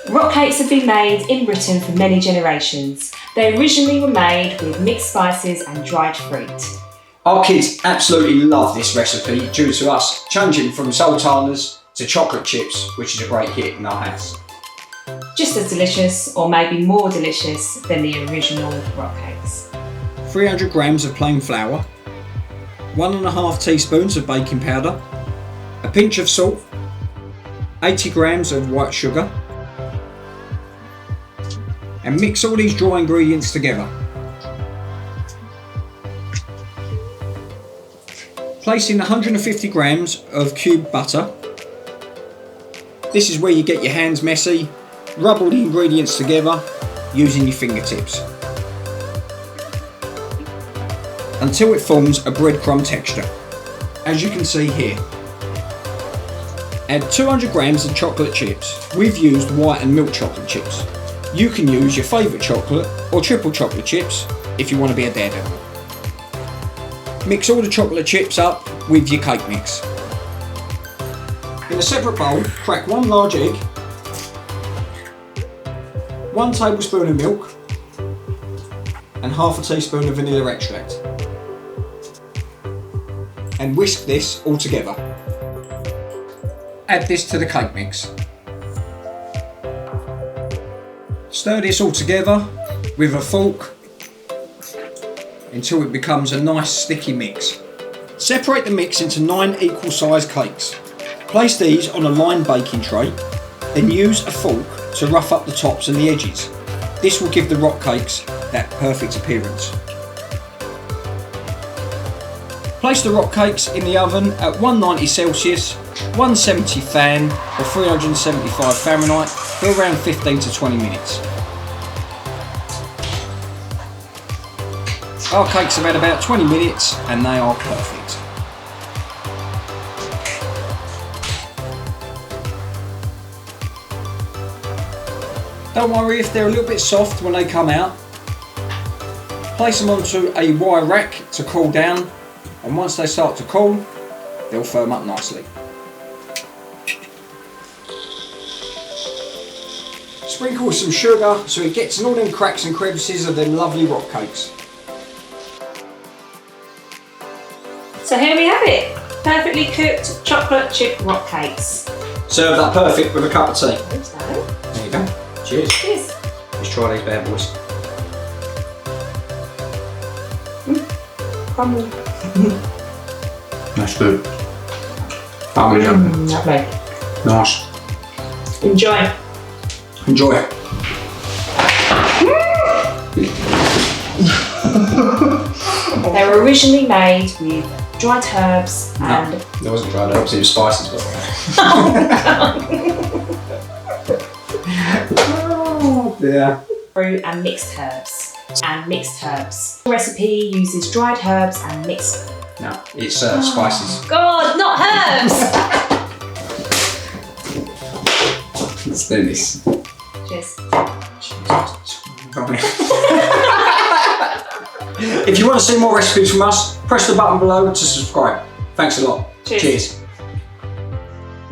Rock cakes have been made in Britain for many generations. They originally were made with mixed spices and dried fruit. Our kids absolutely love this recipe due to us changing from sultanas to chocolate chips, which is a great hit in our house. Just as delicious, or maybe more delicious, than the original rock cakes. 300 grams of plain flour, 1.5 teaspoons of baking powder, a pinch of salt, 80 grams of white sugar, and mix all these dry ingredients together. Place in 150 grams of cubed butter. This is where you get your hands messy. Rub all the ingredients together using your fingertips until it forms a breadcrumb texture, as you can see here. Add 200 grams of chocolate chips. We've used white and milk chocolate chips. You can use your favourite chocolate or triple chocolate chips if you want to be a daredevil. Mix all the chocolate chips up with your cake mix. In a separate bowl, crack 1 large egg, 1 tablespoon of milk, and half a teaspoon of vanilla extract. And whisk this all together. Add this to the cake mix. Stir this all together with a fork until it becomes a nice sticky mix. Separate the mix into 9 equal sized cakes. Place these on a lined baking tray, then use a fork to rough up the tops and the edges. This will give the rock cakes that perfect appearance. Place the rock cakes in the oven at 190 Celsius, 170 fan or 375 Fahrenheit for around 15 to 20 minutes. Our cakes have had about 20 minutes and they are perfect. Don't worry if they're a little bit soft when they come out. Place them onto a wire rack to cool down, and once they start to cool, they'll firm up nicely. Sprinkle with some sugar so it gets in all them cracks and crevices of them lovely rock cakes. So here we have it, perfectly cooked chocolate chip rock cakes. Serve that perfect with a cup of tea. So, There you go. Cheers. cheers. Let's try these bad boys. Crumble. That's good. Lovely. Lovely. Nice. Enjoy. Enjoy it. They were originally made with dried herbs and... There wasn't dried herbs, it was spices. Oh dear. fruit and mixed herbs. The recipe uses dried herbs and mixed... No, it's spices. God, not herbs! Let's do this. Cheers. If you want to see more recipes from us, press the button below to subscribe. Thanks a lot. Cheers. Cheers.